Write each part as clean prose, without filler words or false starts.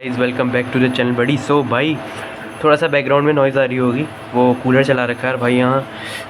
Guys welcome back to the channel बड़ी। So भाई थोड़ा सा बैकग्राउंड में नॉइज़ आ रही होगी, वो कूलर चला रखा है यार भाई यहाँ।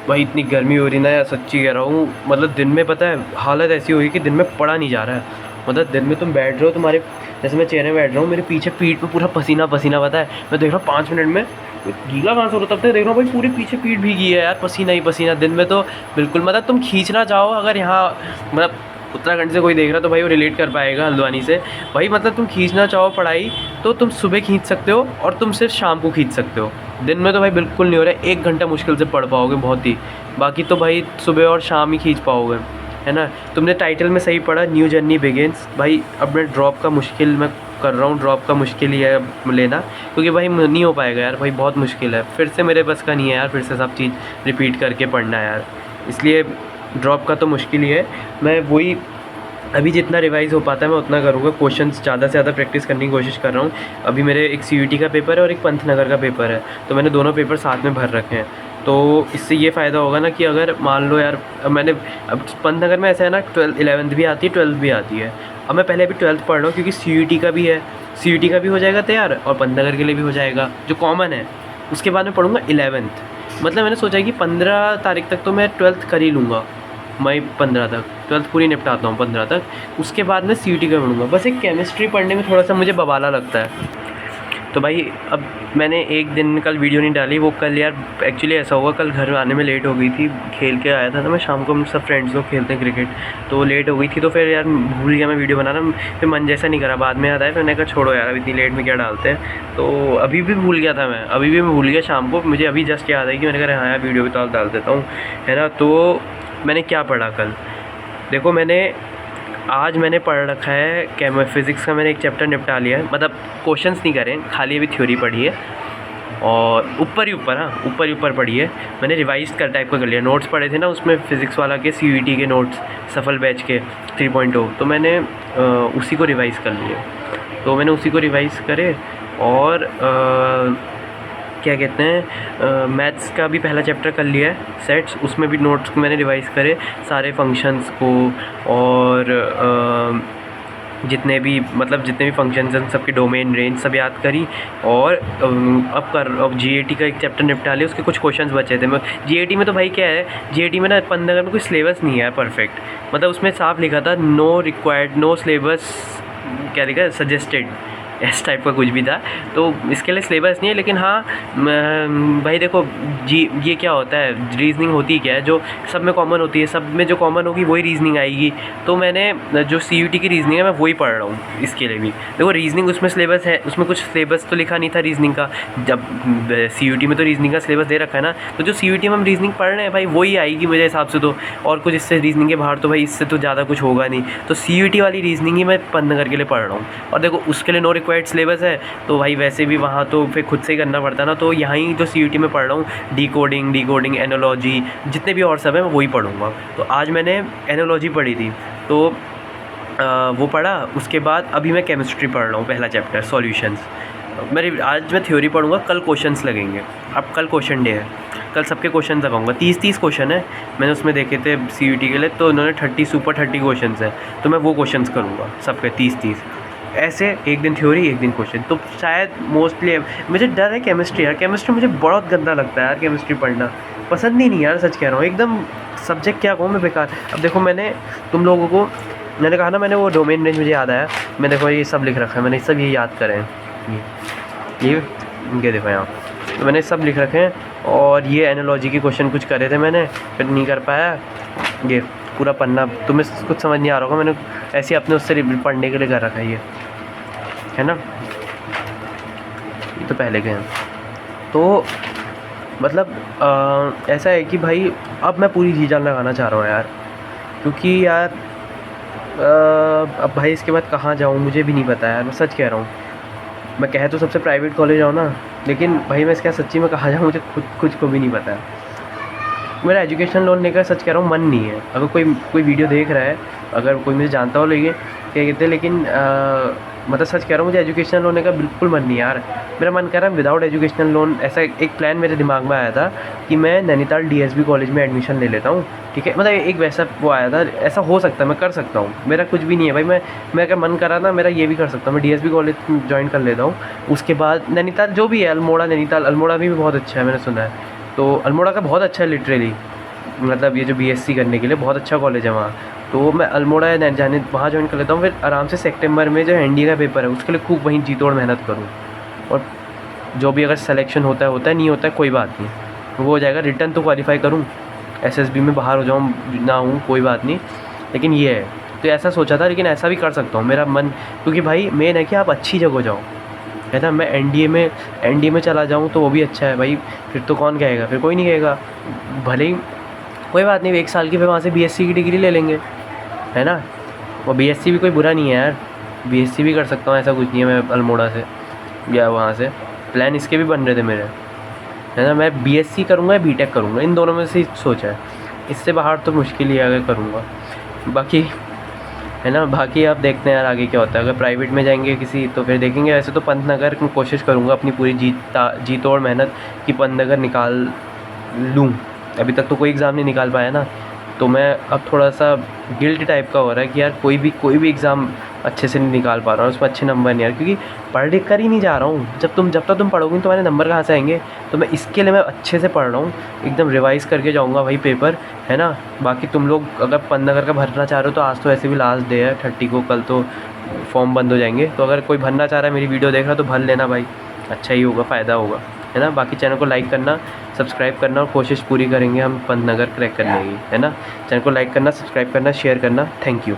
भाई इतनी गर्मी हो रही ना यार, सच्ची कह रहा हूँ। मतलब दिन में पता है हालत ऐसी हुई कि दिन में पड़ा नहीं जा रहा है। मतलब दिन में तुम बैठ रहे हो, तुम्हारे जैसे मैं चेहरे में बैठ रहा हूँ, मेरे पीछे पीठ पे पूरा पसीना पसीना। पता है मैं देख रहा हूँ 5 मिनट में गीला कहाँ से हो रहा, तब तक देख रहा हूँ भाई पूरे पीछे पीठ भीगी है यार, पसीना ही पसीना। दिन में तो बिल्कुल मतलब तुम खींचना चाहो, अगर यहाँ मतलब उत्तराखंड से कोई देख रहा तो भाई वो रिलेट कर पाएगा हल्द्वानी से। भाई मतलब तुम खींचना चाहो पढ़ाई तो तुम सुबह खींच सकते हो, और तुम सिर्फ शाम को खींच सकते हो। दिन में तो भाई बिल्कुल नहीं हो रहा है, 1 घंटा मुश्किल से पढ़ पाओगे बहुत ही। बाकी तो भाई सुबह और शाम ही खींच पाओगे, है ना। तुमने टाइटल में सही पढ़ा, न्यू जर्नी बिगिंस। भाई अब मैं ड्रॉप का मुश्किल मैं कर रहा हूँ, ड्रॉप का मुश्किल ही है लेना, क्योंकि भाई नहीं हो पाएगा यार भाई, बहुत मुश्किल है। फिर से मेरे बस का नहीं है यार, फिर से सब चीज़ रिपीट करके पढ़ना है यार, इसलिए ड्रॉप का तो मुश्किल ही है। मैं वही अभी जितना रिवाइज़ हो पाता है मैं उतना करूँगा, क्वेश्चंस ज़्यादा से ज़्यादा प्रैक्टिस करने की कोशिश कर रहा हूँ। अभी मेरे एक सीयूईटी का पेपर है और एक पंतनगर का पेपर है, तो मैंने दोनों पेपर साथ में भर रखे हैं। तो इससे ये फ़ायदा होगा ना कि अगर मान लो यार अब पंतनगर में ऐसा है ना, 11th भी आती है, 12th भी आती है। अब मैं पहले अभी 12th पढ़ रहा हूँ क्योंकि सीयूईटी का भी है, सीयूईटी का भी हो जाएगा तैयार और पंतनगर के लिए भी हो जाएगा जो कॉमन है। उसके बाद मैं पढ़ूँगा 11th। मतलब मैंने सोचा है कि 15 तारीख तक तो मैं 12th कर ही लूँगा, मई 15 तक 12th पूरी निपटाता हूँ 15 तक। उसके बाद मैं सीयूईटी का पढ़ूँगा। बस एक केमिस्ट्री पढ़ने में थोड़ा सा मुझे बवाला लगता है। तो भाई अब मैंने एक दिन कल वीडियो नहीं डाली, वो कल यार एक्चुअली ऐसा हुआ, कल घर आने में लेट हो गई थी। खेल के आया था ना मैं शाम को, हम सब फ्रेंड्स लोग खेलते हैं क्रिकेट, तो लेट हो गई थी। तो फिर यार भूल गया मैं वीडियो बनाना, फिर मन जैसा नहीं करा। बाद में याद आया, फिर मैंने कहा छोड़ो यार अब इतनी लेट में क्या डालते हैं। तो अभी भी भूल गया था मैं, अभी भी मैं भूल गया शाम को। मुझे अभी जस्ट याद आई कि मैंने कहा हाँ यार वीडियो भी तो डाल देता हूँ, है ना। तो मैंने क्या पढ़ा कल, देखो आज मैंने पढ़ रखा है फिज़िक्स का। मैंने एक चैप्टर निपटा लिया है, मतलब क्वेश्चंस नहीं करें, खाली अभी थ्योरी पढ़ी है और ऊपर ही ऊपर पढ़ी है। मैंने रिवाइज कर टाइप का कर लिया, नोट्स पढ़े थे ना उसमें फिज़िक्स वाला के सीयूईटी के नोट्स, सफल बैच के 3.0, तो मैंने उसी को रिवाइज़ कर लिया। तो मैंने उसी को रिवाइज़ करे और क्या कहते हैं मैथ्स का भी पहला चैप्टर कर लिया है सेट्स, उसमें भी नोट्स को मैंने रिवाइज़ करे सारे फंक्शंस को, और जितने भी फंक्शंस हैं सबके डोमेन रेंज सब याद करी। और अब जीएटी का एक चैप्टर निपटा लिया, उसके कुछ क्वेश्चंस बचे थे। मैं जीएटी में तो भाई क्या है, जीएटी में ना पंतनगर में कोई सिलेबस नहीं है परफेक्ट, मतलब उसमें साफ लिखा था नो सिलेबस, क्या लिखा है, सजेस्टेड, इस टाइप का कुछ भी था। तो इसके लिए सिलेबस नहीं है, लेकिन हाँ भाई देखो ये क्या होता है, रीजनिंग होती क्या है, जो सब में कॉमन होती है, सब में जो कॉमन होगी वही रीजनिंग आएगी। तो मैंने जो सीयूईटी की रीजनिंग है मैं वही पढ़ रहा हूँ इसके लिए भी। देखो रीजनिंग उसमें सिलेबस है, उसमें कुछ सिलेबस तो लिखा नहीं था रीजनिंग का, जब सीयूईटी में तो रीजनिंग का सिलेबस दे रखा है ना। तो जो सीयूईटी में हम रीजनिंग पढ़ रहे हैं भाई वही आएगी मेरे हिसाब से तो, और कुछ इससे रीजनिंग के बाहर तो भाई इससे तो ज़्यादा कुछ होगा नहीं। तो सीयूईटी वाली रीजनिंग ही मैं पंतनगर के लिए पढ़ रहा हूँ। और देखो उसके लिए नो रिक्वायर्ड सिलेबस है, तो भाई वैसे भी वहाँ तो फिर खुद से ही करना पड़ता है ना। तो यहाँ ही जो सीयूईटी में पढ़ रहा हूँ, डिकोडिंग एनोलॉजी जितने भी और सब है मैं वही पढ़ूँगा। तो आज मैंने एनोलॉजी पढ़ी थी, तो वो पढ़ा। उसके बाद अभी मैं केमिस्ट्री पढ़ रहा हूँ, पहला चैप्टर सॉल्यूशंस। आज मैं थ्योरी पढ़ूँगा, कल क्वेश्चंस लगेंगे। अब कल क्वेश्चन डे है, कल सबके क्वेश्चन लगाऊंगा। 30 क्वेश्चन है मैंने उसमें देखे थे सीयूईटी के लिए, तो उन्होंने सुपर 30 क्वेश्चन है, तो मैं वो क्वेश्चन करूँगा सबके 30 ऐसे, एक दिन थ्योरी एक दिन क्वेश्चन। तो शायद मोस्टली मुझे डर है केमिस्ट्री यार, केमिस्ट्री मुझे बहुत गंदा लगता है यार, केमिस्ट्री पढ़ना पसंद ही नहीं यार, सच कह रहा हूँ। एकदम सब्जेक्ट क्या कहूँ मैं, बेकार। अब देखो मैंने तुम लोगों को मैंने कहा ना, मैंने वो डोमेन रेंज मुझे याद आया, मैं देखो ये सब लिख रखा है, मैंने सब ये याद करे हैं, ये देखो यहाँ, तो मैंने सब लिख रखे हैं। और ये एनालॉजी के क्वेश्चन कुछ करे थे मैंने, फिर नहीं कर पाया। ये पूरा पन्ना तुम्हें कुछ समझ नहीं आ रहा होगा, मैंने ऐसे अपने उससे पढ़ने के लिए कर रखा है, ये है ना। ये तो पहले के हैं। तो मतलब ऐसा है कि भाई अब मैं पूरी जी जान लगाना चाह रहा हूँ यार, क्योंकि यार अब भाई इसके बाद कहाँ जाऊँ मुझे भी नहीं पता यार, मैं सच कह रहा हूँ। मैं कह तो सबसे प्राइवेट कॉलेज जाऊँ ना, लेकिन भाई मैं इसके सच्ची में कहाँ जाऊँ मुझे खुद को भी नहीं पता है। मेरा एजुकेशन लोन लेकर सच कह रहा हूँ मन नहीं है। अगर कोई वीडियो देख रहा है, अगर कोई मुझे जानता हो, लेकिन क्या कहते हैं, लेकिन मतलब सच कह रहा हूँ, मुझे एजुकेशनल लोन का बिल्कुल मन नहीं यार। मेरा मन कर रहा है विदाउट एजुकेशनल लोन, ऐसा एक प्लान मेरे दिमाग में आया था कि मैं नैनीताल डीएसबी कॉलेज में एडमिशन ले लेता हूँ, ठीक है। मतलब एक वैसा वो आया था, ऐसा हो सकता है, मैं कर सकता हूँ, मेरा कुछ भी नहीं है भाई। मैं अगर मन करा ना मेरा ये भी कर सकता हूँ, मैं डीएसबी कॉलेज ज्वाइन कर लेता हूँ। उसके बाद नैनीताल जो भी है, अल्मोड़ा, नैनीताल, अल्मोड़ा भी बहुत अच्छा है, मैंने सुना है। तो अल्मोड़ा का बहुत अच्छा है लिटरली, मतलब ये जो बीएससी करने के लिए बहुत अच्छा कॉलेज है वहाँ। तो मैं अल्मोड़ा या जाने वहाँ ज्वाइन कर लेता हूँ, फिर आराम से सितंबर में जो एनडीए का पेपर है उसके लिए खूब वहीं जी तोड़ मेहनत करूँ, और जो भी अगर सिलेक्शन होता है, नहीं होता है कोई बात नहीं, वो हो जाएगा। रिटर्न तो क्वालिफाई करूँ, एसएसबी में बाहर हो जाऊँ ना हूँ कोई बात नहीं, लेकिन ये है। तो ऐसा सोचा था, लेकिन ऐसा भी कर सकता हूँ मेरा मन, क्योंकि भाई मेन है कि आप अच्छी जगह जाओ, है ना। मैं एनडीए में चला जाऊँ तो वो भी अच्छा है भाई, फिर तो कौन कहेगा, फिर कोई नहीं कहेगा, भले ही कोई बात नहीं, 1 साल की फिर वहाँ से बीएससी की डिग्री ले लेंगे, है ना। और बीएससी भी कोई बुरा नहीं है यार, बीएससी भी कर सकता हूँ, ऐसा कुछ नहीं है। मैं अल्मोड़ा से या वहाँ से प्लान इसके भी बन रहे थे मेरे, है ना। मैं बीएससी करूँगा या बीटेक करूँगा, इन दोनों में से सोचा है, इससे बाहर तो मुश्किल ही है अगर करूँगा। बाकी है ना, बाकी आप देखते हैं यार आगे क्या होता है। अगर प्राइवेट में जाएंगे किसी तो फिर देखेंगे। वैसे तो पंतनगर में कोशिश करूँगा अपनी पूरी जी तोड़ मेहनत कि पंतनगर निकाल लूँ। अभी तक तो कोई एग्ज़ाम नहीं निकाल पाया ना, तो मैं अब थोड़ा सा गिल्ट टाइप का हो रहा है कि यार कोई भी एग्ज़ाम अच्छे से नहीं निकाल पा रहा हूँ, उसमें अच्छे नंबर नहीं यार, क्योंकि पढ़ लिख कर ही नहीं जा रहा हूँ। जब तक तुम पढ़ोगे तो तुम्हारे नंबर कहाँ से आएंगे। तो मैं इसके लिए मैं अच्छे से पढ़ रहा हूँ, एकदम रिवाइज़ करके जाऊँगा भाई पेपर, है ना। बाकी तुम लोग अगर पंतनगर का भरना चाह रहे हो तो आज तो ऐसे भी लास्ट डे है 30 को, कल तो फॉर्म बंद हो जाएंगे। तो अगर कोई भरना चाह रहा है, मेरी वीडियो देख रहा है तो भर लेना भाई, अच्छा ही होगा, फ़ायदा होगा, है ना। बाकी चैनल को लाइक करना, सब्सक्राइब करना, और कोशिश पूरी करेंगे हम पंतनगर क्रैक करने की, है ना। चैनल को लाइक करना, सब्सक्राइब करना, शेयर करना। Thank you.